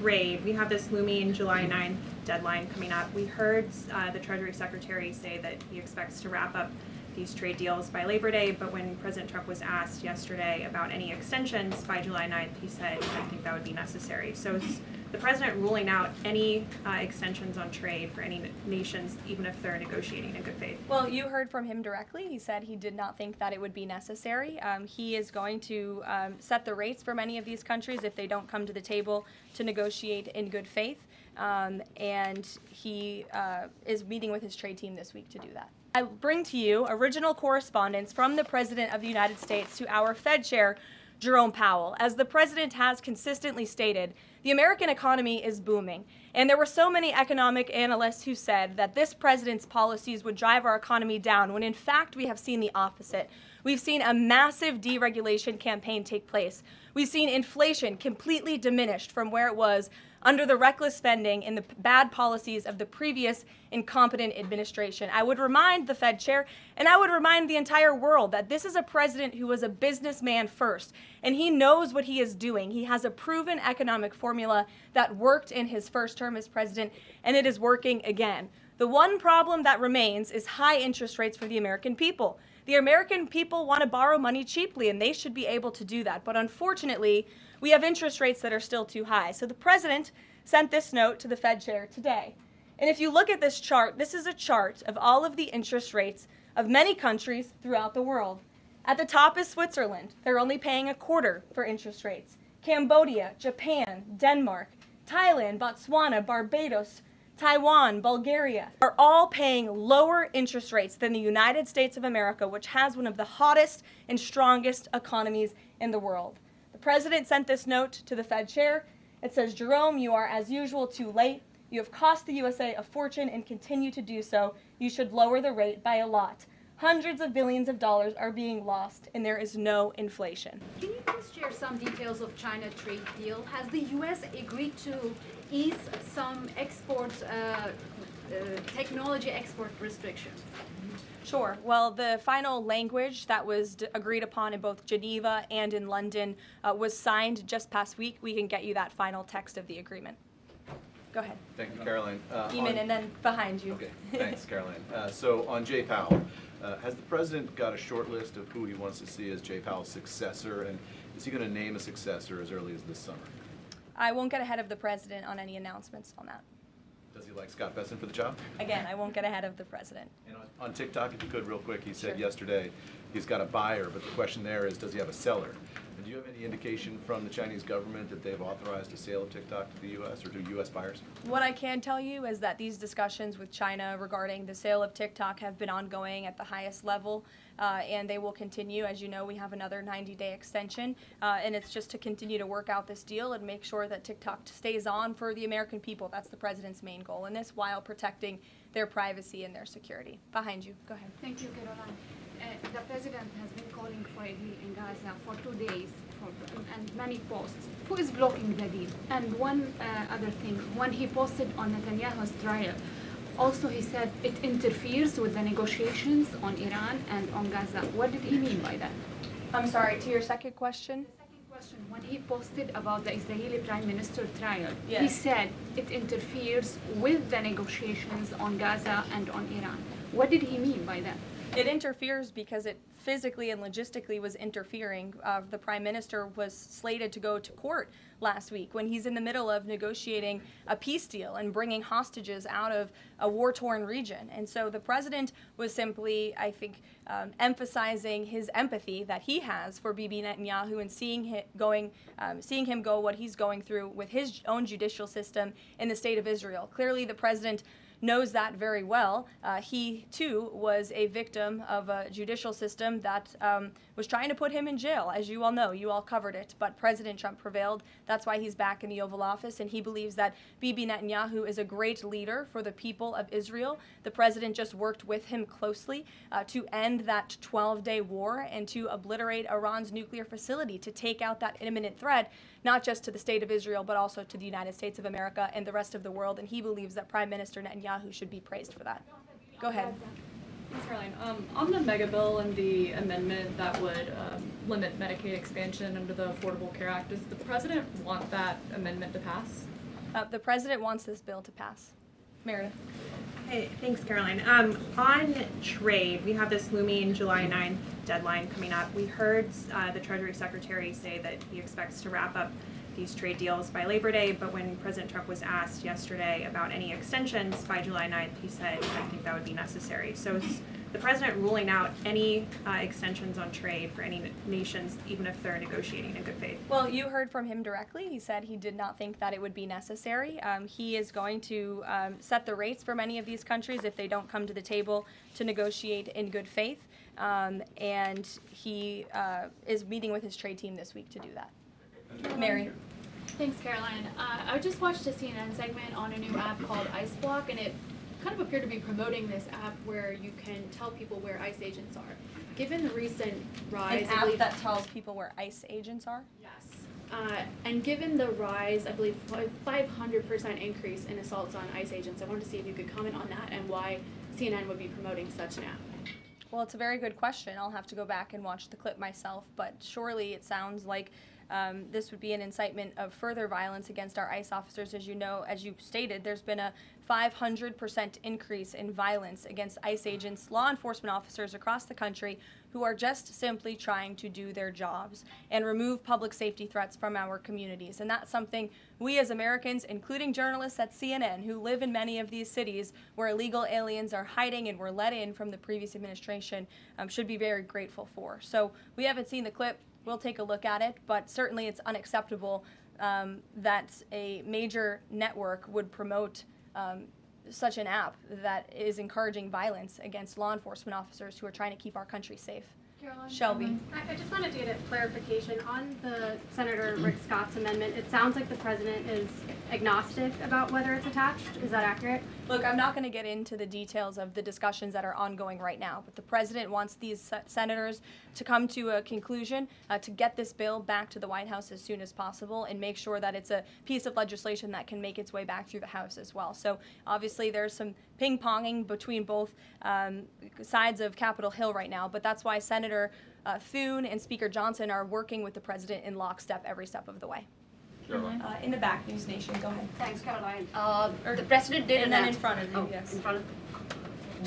trade. We have this looming July 9th deadline coming up. We heard the Treasury Secretary say that he expects to wrap up these trade deals by Labor Day, but when President Trump was asked yesterday about any extensions by July 9th, he said, I think that would be necessary. So is the president ruling out any extensions on trade for any nations, even if they're negotiating in good faith? Well, you heard from him directly. He said he did not think that it would be necessary. He is going to set the rates for many of these countries if they don't come to the table to negotiate in good faith. And he is meeting with his trade team this week to do that. I bring to you original correspondence from the President of the United States to our Fed Chair, Jerome Powell. As the President has consistently stated, the American economy is booming. And there were so many economic analysts who said that this president's policies would drive our economy down, when in fact we have seen the opposite. We've seen a massive deregulation campaign take place. We've seen inflation completely diminished from where it was under the reckless spending and the bad policies of the previous incompetent administration. I would remind the Fed chair, and I would remind the entire world, that this is a president who was a businessman first, and he knows what he is doing. He has a proven economic formula that worked in his first term as president, and it is working again. The one problem that remains is high interest rates for the American people. The American people want to borrow money cheaply, and they should be able to do that. But unfortunately, we have interest rates that are still too high. So the president sent this note to the Fed chair today. And if you look at this chart, this is a chart of all of the interest rates of many countries throughout the world. At the top is Switzerland. They're only paying a quarter for interest rates. Cambodia, Japan, Denmark, Thailand, Botswana, Barbados, Taiwan, Bulgaria are all paying lower interest rates than the United States of America, which has one of the hottest and strongest economies in the world. The president sent this note to the Fed chair. It says, Jerome, you are as usual too late. You have cost the USA a fortune and continue to do so. You should lower the rate by a lot. Hundreds of billions of dollars are being lost, and there is no inflation. Can you please share some details of China trade deal? Has the U.S. agreed to ease some export, technology export restrictions? Sure. Well, the final language that was agreed upon in both Geneva and in London was signed just past week. We can get you that final text of the agreement. Go ahead. Thank you, Caroline. Eamon, and then behind you. Okay, thanks, Caroline. So on Jay Powell, has the president got a short list of who he wants to see as Jay Powell's successor, and is he going to name a successor as early as this summer? I won't get ahead of the president on any announcements on that. Does he like Scott Bessent for the job? Again, I won't get ahead of the president. And on TikTok, if you could, real quick, he said Sure. yesterday he's got a buyer, but the question there is, does he have a seller? And do you have any indication from the Chinese government that they've authorized a sale of TikTok to the U.S. or to U.S. buyers? What I can tell you is that these discussions with China regarding the sale of TikTok have been ongoing at the highest level, and they will continue. As you know, we have another 90-day extension, and it's just to continue to work out this deal and make sure that TikTok stays on for the American people. That's the president's main goal in this, while protecting their privacy and their security. Behind you. Go ahead. Thank you, Caroline. The president has been calling for a deal in Gaza for 2 days and many posts. Who is blocking the deal? And one other thing, when he posted on Netanyahu's trial, also he said it interferes with the negotiations on Iran and on Gaza. What did he mean by that? I'm sorry, to your second question? The second question, when he posted about the Israeli Prime Minister trial, Yes. he said it interferes with the negotiations on Gaza and on Iran. What did he mean by that? It interferes because it physically and logistically was interfering. The prime minister was slated to go to court last week when he's in the middle of negotiating a peace deal and bringing hostages out of a war-torn region. And so the president was simply, I think, emphasizing his empathy that he has for Bibi Netanyahu and seeing him go what he's going through with his own judicial system in the state of Israel. Clearly, the president knows that very well. He, too, was a victim of a judicial system that was trying to put him in jail, as you all know. You all covered it. But President Trump prevailed. That's why he's back in the Oval Office, and he believes that Bibi Netanyahu is a great leader for the people of Israel. The president just worked with him closely to end that 12-day war and to obliterate Iran's nuclear facility, to take out that imminent threat, not just to the state of Israel, but also to the United States of America and the rest of the world. And he believes that Prime Minister Netanyahu should be praised for that. Go ahead. Ms. Caroline, on the mega bill and the amendment that would limit Medicaid expansion under the Affordable Care Act, does the president want that amendment to pass? The president wants this bill to pass. Meredith. Hey, thanks, Caroline. On trade, we have this looming July 9th deadline coming up. We heard the Treasury Secretary say that he expects to wrap up these trade deals by Labor Day, but when President Trump was asked yesterday about any extensions by July 9th, he said, I think that would be necessary. So is the president ruling out any extensions on trade for any nations, even if they're negotiating in good faith? Well, you heard from him directly. He said he did not think that it would be necessary. He is going to set the rates for many of these countries if they don't come to the table to negotiate in good faith. And he is meeting with his trade team this week to do that. Mary. Thanks, Caroline. I just watched a CNN segment on a new app called Ice Block, and it kind of appeared to be promoting this app where you can tell people where ICE agents are. Given the recent rise, An app that tells people where ICE agents are? Yes. And given the rise, I believe 500% increase in assaults on ICE agents, I wanted to see if you could comment on that and why CNN would be promoting such an app. Well, it's a very good question. I'll have to go back and watch the clip myself, but surely it sounds like this would be an incitement of further violence against our ICE officers. As you know, as you stated, there's been a 500% increase in violence against ICE agents, law enforcement officers across the country who are just simply trying to do their jobs and remove public safety threats from our communities. And that's something we as Americans, including journalists at CNN who live in many of these cities where illegal aliens are hiding and were let in from the previous administration, should be very grateful for. So we haven't seen the clip. We'll take a look at it, but certainly it's unacceptable that a major network would promote such an app that is encouraging violence against law enforcement officers who are trying to keep our country safe. Caroline, Shelby. I just wanted to get a clarification on the Senator Rick Scott's amendment. It sounds like the president is agnostic about whether it's attached. Is that accurate? Look, I'm not going to get into the details of the discussions that are ongoing right now, but the president wants these senators to come to a conclusion, to get this bill back to the White House as soon as possible and make sure that it's a piece of legislation that can make its way back through the House as well. So obviously there's some ping-ponging between both sides of Capitol Hill right now, but that's why Senator Thune and Speaker Johnson are working with the president in lockstep every step of the way. In the back, News Nation, go ahead. Thanks, Caroline. The president did and announce. then in front of you, yes. In front of.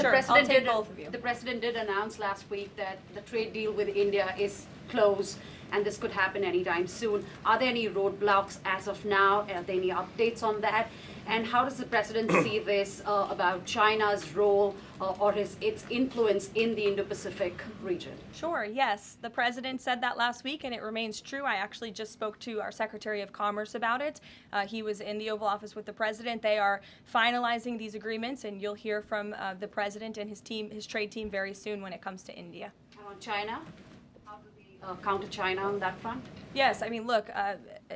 Sure, I'll take both of you. The president did announce last week that the trade deal with India is closed, and this could happen anytime soon. Are there any roadblocks as of now? Are there any updates on that? And how does the president see this about China's role or its influence in the Indo-Pacific region? Sure, yes. The president said that last week, and it remains true. I actually just spoke to our Secretary of Commerce about it. He was in the Oval Office with the president. They are finalizing these agreements, and you'll hear from the president and his team, his trade team, very soon when it comes to India. And on China? How do we counter China on that front? Yes, I mean, look,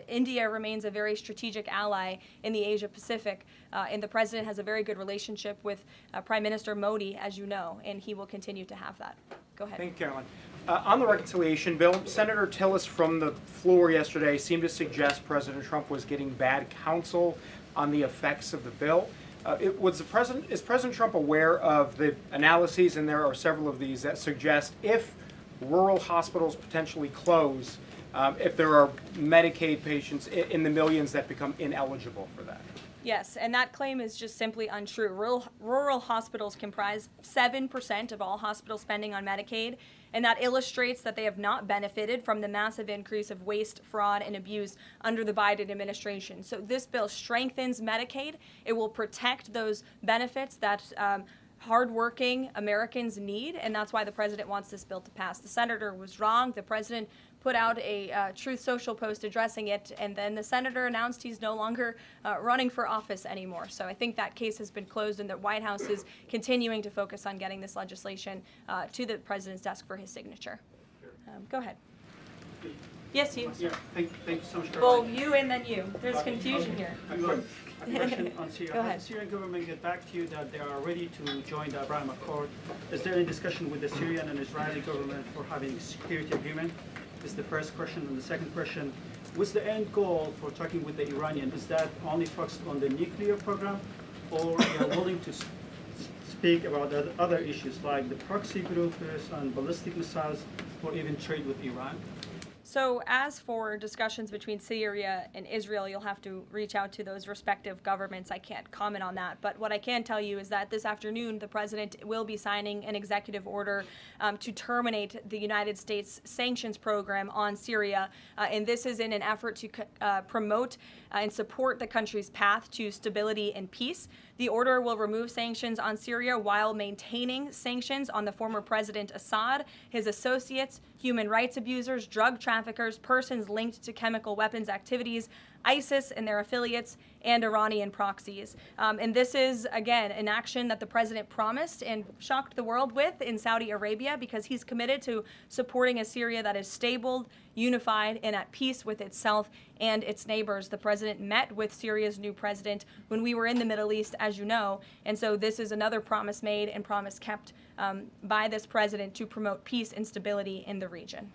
India remains a very strategic ally in the Asia Pacific, and the president has a very good relationship with Prime Minister Modi, as you know, and he will continue to have that. Go ahead. Thank you, Caroline. On the reconciliation bill, Senator Tillis from the floor yesterday seemed to suggest President Trump was getting bad counsel on the effects of the bill. Is President Trump aware of the analyses, and there are several of these, that suggest if rural hospitals potentially close, if there are Medicaid patients in the millions that become ineligible for that? Yes, and that claim is just simply untrue. Rural hospitals comprise 7% of all hospital spending on Medicaid, and that illustrates that they have not benefited from the massive increase of waste, fraud, and abuse under the Biden administration. So this bill strengthens Medicaid. It will protect those benefits that hardworking Americans need, and that's why the president wants this bill to pass. The senator was wrong. The president put out a Truth Social post addressing it, and then the senator announced he's no longer running for office anymore. So I think that case has been closed, and the White House is continuing to focus on getting this legislation to the president's desk for his signature. Go ahead. Yes, you. Yeah, thank you so much. Well, you and then you. There's confusion here. A question on Syria. Go ahead. Has the Syrian government get back to you that they are ready to join the Abraham Accord? Is there any discussion with the Syrian and Israeli government for having a security agreement? Is the first question. And the second question, what's the end goal for talking with the Iranian? Is that only focused on the nuclear program, or they are willing to speak about other issues like the proxy groups and ballistic missiles, or even trade with Iran? So as for discussions between Syria and Israel, you'll have to reach out to those respective governments. I can't comment on that. But what I can tell you is that this afternoon, the president will be signing an executive order to terminate the United States sanctions program on Syria. And this is in an effort to promote and support the country's path to stability and peace. The order will remove sanctions on Syria while maintaining sanctions on the former President Assad, his associates, human rights abusers, drug traffickers, persons linked to chemical weapons activities, ISIS and their affiliates, and Iranian proxies. And this is, again, an action that the president promised and shocked the world with in Saudi Arabia, because he's committed to supporting a Syria that is stable, unified, and at peace with itself and its neighbors. The president met with Syria's new president when we were in the Middle East, as you know, and so this is another promise made and promise kept by this president to promote peace and stability in the region.